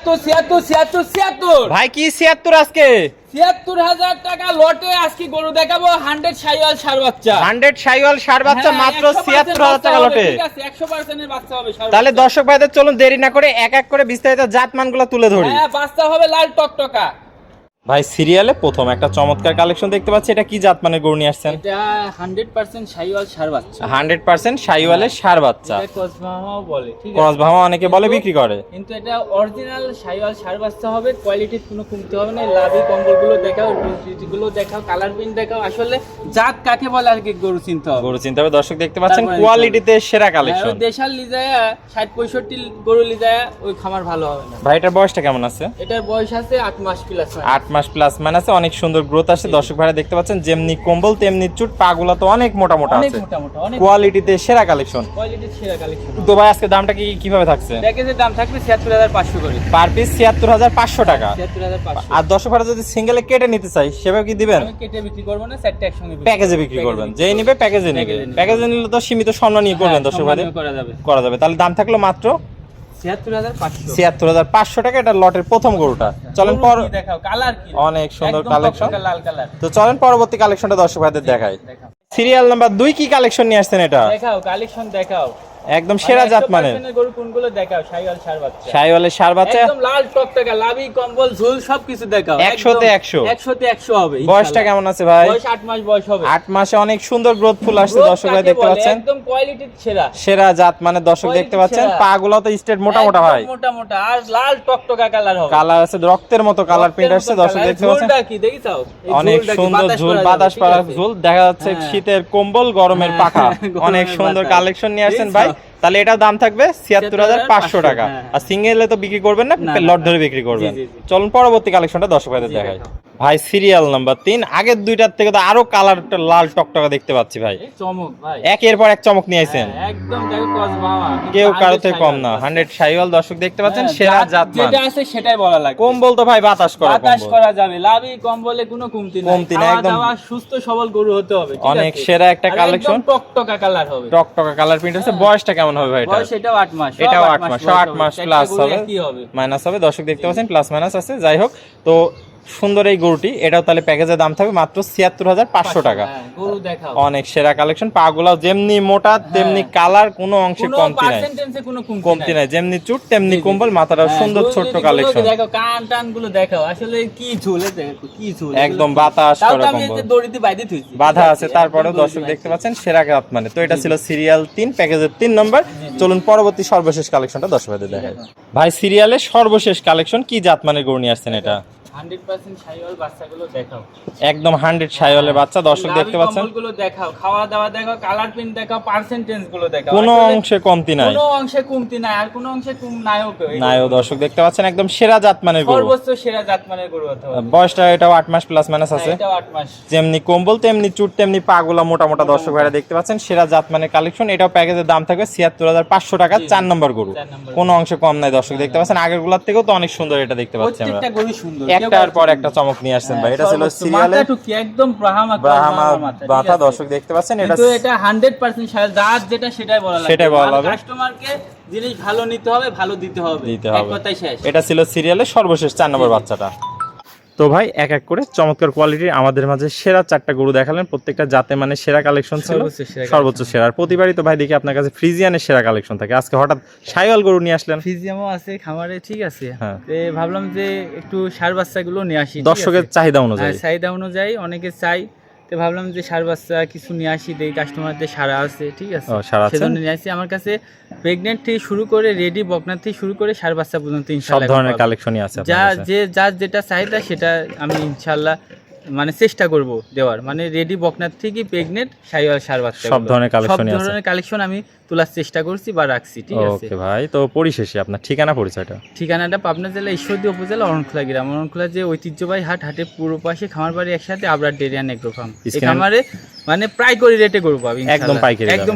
76 ভাই কি 76 আজকে ৭৬,০০০ টাকা লটে আজকে গরু দেখাবো 100 শাইওয়াল ষাঁড় বাচ্চা 100 শাইওয়াল ষাঁড় বাচ্চা মাত্র ৭৬,০০০ টাকা লটে। ঠিক আছে 100% এর বাচ্চা হবে ষাঁড় তাহলে বাচ্চা। দর্শক ভাইদের চলুন দেরি না করে এক এক করে বিস্তারিত জাতমানগুলো তুলে ধরি। হ্যাঁ বাচ্চা হবে লাল টকটকা। ভাই সিরিয়ালে প্রথম একটা চমৎকার কালেকশন দেখতে পাচ্ছি, এটা কি জাতমানের গরু নিয়ে আসছেন? এটা 100% শাইওয়াল ষাঁড় বাচ্চা 100% শাইওয়ালের ষাঁড় বাচ্চা। এটা ক্রসবাহামাও বলে, ঠিক আছে, ক্রসবাহামা অনেকে বলে বিক্রি করে, কিন্তু এটা অরিজিনাল শাইওয়াল ষাঁড় বাচ্চা হবে। কোয়ালিটির কোনো কমতি হবে না। লাভি কম্বলগুলো দেখাও, রুটিগুলো দেখাও, কালার প্রিন্ট দেখাও। আসলে জাত কাকে বলে আর কি গরু চিনতে হবে। গরু চিনতে হবে। দর্শক দেখতে পাচ্ছেন কোয়ালিটিতে সেরা কালেকশন। দেশাল লিজায়া 60-65 গরু লিজায়া ওই খামার ভালো হবে না। ভাই এটার বয়সটা কেমন আছে? এটার বয়স আছে 8 মাস প্লাস। 8 মাস প্লাস মানে আছে, অনেক সুন্দর গ্রোথ আসছে। দর্শক ভাইরা দেখতে পাচ্ছেন যেমনি কম্বল তেমনি চুট, পাগুলা তো অনেক মোটা মোটা আছে। কোয়ালিটিতে সেরা কালেকশন। কোয়ালিটির সেরা কালেকশন। তো ভাই আজকে দামটা কি কিভাবে থাকছে? প্যাকেজের দাম থাকবে ৭৬,৫০০ করে পার পিস ৭৬,৫০০ টাকা। ৭৬,৫০০। আর দর্শক ভাইরা যদি সিঙ্গেলে কেটে নিতে চাই সেভাবে কি দিবেন? আমি কেটে বিক্রি করব না, সেটটা একসঙ্গে প্যাকেজে বিক্রি করবেন। যেই নিবে প্যাকেজে নেবে। প্যাকেজে নিলে তো সীমিত সম্মান নিয়ে করবেন দর্শক ভাইদের। করা যাবে। তাহলে দাম থাকলো মাত্র ৭৬,৫০০ টাকা। এটা লটের প্রথম গরুটা। চলেন পর দেখাও কালার কি অনেক সুন্দর কালেকশন। লাল কালার। তো চলেন পরবর্তী কালেকশনটা দর্শক ভাইদের দেখাই। সিরিয়াল নাম্বার 2 কি কালেকশন নিয়ে আসছেন এটা? দেখাও কালেকশন দেখাও। একদম সেরা জাত মানের গরু কোনগুলো দেখাও? শাইওয়াল ষাঁড় বাচ্চা। শাইওয়ালের ষাঁড় বাচ্চা একদম লাল টকটকা, লাভি কম্বল ঝুল সবকিছু দেখাও। 100তে 100। 100তে 100 হবে। বয়সটা কেমন আছে ভাই? বয়স 8 মাস বয়স হবে। 8 মাসে অনেক সুন্দর গ্রোথ ফুল আসছে দর্শক ভাই দেখতে পাচ্ছেন। একদম কোয়ালিটির সেরা। সেরা জাত মানে দর্শক দেখতে পাচ্ছেন। পাগুলো তো স্ট্রেট মোটা মোটা ভাই। মোটা মোটা আর লাল টকটকা কালার হবে। কালার আছে রক্তের মতো কালার প্রিন্ট আসছে দর্শক দেখতে পাচ্ছেন। ঝুলটা কি দেখিছাও? অনেক সুন্দর ঝুল, বাতাস পাড়া ঝুল দেখা যাচ্ছে। শীতের কম্বল, গরমের পাখা। অনেক সুন্দর কালেকশন নিয়ে আসছেন ভাই। তাহলে এটার দাম থাকবে ৭৬,৫০০ টাকা। আর সিঙ্গেলে তো বিক্রি করবেন না, লট ধরে বিক্রি করবেন। চলুন পরবর্তী কালেকশনটা দর্শক ভাইদের দেখাই। ভাই সিরিয়াল নাম্বার 3 আগের দুইটার থেকে তো আরো কালারটা লাল টকটকা দেখতে পাচ্ছি ভাই। চমক ভাই, একের পর এক চমক নিয়ে আইছেন। একদম দেখো ক্রসবাহামা, কেউ কারো থেকে কম না। 100 শাইওয়াল দর্শক দেখতে পাচ্ছেন। সেরা জাত মান যেটা আছে সেটাই বলা লাগে। কম্বল তো ভাই বাতাস করা যাবে। লাভি কম্বলে কোনো কমতি নাই। একদম সুস্থ সবল গরু হতে হবে। অনেক সেরা একটা কালেকশন। টকটকা কালার হবে। টকটকা কালার প্রিন্ট আছে। বয়সটা কেমন হবে ভাই এটা? বয়স এটাও 8 মাস। এটাও 8 মাস। 8 মাস প্লাস হবে, মাইনাস হবে। দর্শক দেখতে পাচ্ছেন প্লাস মাইনাস আছে। যাই হোক, তো সুন্দর এই গরুটি। এটাও তাহলে প্যাকেজের দাম থাকবে মাত্র ৭৬,৫০০ টাকা। গরু দেখাও অনেক সেরা কালেকশন। পাগুলো যেমনি মোটা তেমনি কালার, কোনো অংশে কমতি নাই। কমতি নাই। যেমনি চুট তেমনি কম্বল, মাথাটাও সুন্দর ছোট্ট কালেকশন। দেখো কান টান গুলো দেখাও। আসলে কি ঝুলে দেখো, কি ঝুল একদম বাতাস করা কম্বল। দড়িতে বাইরে থুইছি, বাধা আছে। তারপরেও দর্শক দেখতে পাচ্ছেন সেরা জাত মানে। তো এটা ছিল সিরিয়াল 3 প্যাকেজের 3 নম্বর। চলুন পরবর্তী সর্বশেষ কালেকশনটা দর্শক ভাইদের দেখাই। ভাই সিরিয়ালের সর্বশেষ কালেকশন কি জাত মানের গরু নিয়ে আসছেন এটা? 100% শাইওয়াল বাচ্চাগুলো দেখাও। একদম 100 শাইওয়ালের বাচ্চা দর্শক দেখতে পাচ্ছেন। কম্বলগুলো দেখাও, খাওয়া দাওয়া দেখাও, কালার প্রিন্ট দেখাও, পার্সেন্টেজ গুলো দেখাও। কোনো অংশে কমতি নাই। কোনো অংশে কমতি নাই আর কোনো অংশে কম নাইও। নাইও দর্শক দেখতে পাচ্ছেন একদম সেরা জাত মানের গরু। সর্বোচ্চ সেরা জাত মানের গরু হতে হবে। বয়সটা এটাও 8 মাস প্লাস মাইনাস আছে। এটাও 8 মাস। যেমনি কম্বল তেমনি চুট তেমনি পাগুলা মোটা মোটা দর্শক ভাইরা দেখতে পাচ্ছেন। সেরা জাত মানের কালেকশন। এটাও প্যাকেজের দাম থাকবে ৭৬,৫০০ টাকা। 4 নম্বর গরু। কোনো অংশে কম নাই দর্শক দেখতে পাচ্ছেন। আগের গুলার থেকেও তো অনেক সুন্দর এটা দেখতে পাচ্ছি আমরা। প্রত্যেকটা গরু সুন্দর। একটার পর একটা চমক নিয়ে আসছেন ভাই। এটা ছিল সিরিয়ালে একদম ব্রাহ্মা মাথা দর্শক দেখতে পাচ্ছেন। এটা 100% জাত যেটা সেটাই বলা লাগে। সেটাই বলা লাগে। কাস্টমারকে জিনিস ভালো নিতে হবে, ভালো দিতে হবে। এক কথাই শেষ। এটা ছিল সিরিয়ালের সর্বশেষ 4 নম্বর বাচ্চাটা। তো ভাই এক এক করে চমৎকার কোয়ালিটির আমাদের মাঝে সেরা 4টা গরু দেখালেন। প্রত্যেকটা জাতে মানে সেরা কালেকশন ছিল, সর্বোচ্চ সেরা। আর প্রতিবারই তো ভাই দেখি আপনার কাছে ফ্রিজিয়ানের সেরা কালেকশন থাকে। আজকে হঠাৎ শাইওয়াল গরু নিয়ে আসলেন। ফ্রিজিয়ামও আছে খামারে, ঠিক আছে। ভাবলাম যে একটু ষাঁড় বাচ্চাগুলো নিয়ে আসি দর্শকের চাহিদা অনুযায়ী। চাহিদা অনুযায়ী অনেকে চাই, তো ভাবলাম যে ষাঁড় বাচ্চা কিছু নিয়ে আসি, দেই কাস্টমারদের সারা আছে, ঠিক আছে। সেজন্য নিয়ে আসি। আমার কাছে প্রেগনেন্ট থেকে শুরু করে রেডি বকনা থেকে শুরু করে ষাঁড় বাচ্চা পর্যন্ত ইনশাআল্লাহ সব ধরনের কালেকশনই আছে। যার যেটা চাহিদা সেটা আমি ইনশাআল্লাহ মানে চেষ্টা করব দেওয়ার। মানে রেডি বকনার থেকে প্রেগনেন্ট শাইওয়াল ষাঁড় বাচ্চা সব ধরনের কালেকশন আমি তোলার চেষ্টা করছি বা রাখছি, ঠিক আছে। ওকে ভাই, তো পরিশেষে আপনার ঠিকানা পরিচয়টা? ঠিকানাটা পাবনা জেলা ঈশ্বরদী উপজেলা অরণখোলা গ্রাম। অরণখোলা যে ঐতিহ্যবাহী হাটের পূর্ব পাশে খামার বাড়ি একসাথে Abrar dairy and agro farm. এই খামারে মানে পাইকারি রেটে গরু পাবেন, একদম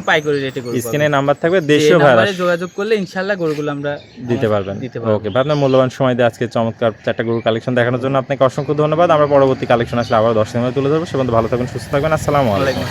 পাইকারি রেটে গরু। স্ক্রিনে নাম্বার থাকবে, দেশীয় ভাড়ায় যোগাযোগ করলে ইনশাআল্লাহ গরুগুলো আমরা দিতে পারবেন। ওকে ভাই, আপনার মূল্যবান সময় দিয়ে আজকে চমৎকার 4টা গরু কালেকশন দেখানোর জন্য আপনাকে অসংখ্য ধন্যবাদ। আমরা পরবর্তী কালেকশন আসলে আবার 10 দিনের মধ্যে তুলে ধরবো। সে পর্যন্ত ভালো থাকবেন, সুস্থ থাকবেন। আসসালামু আলাইকুম।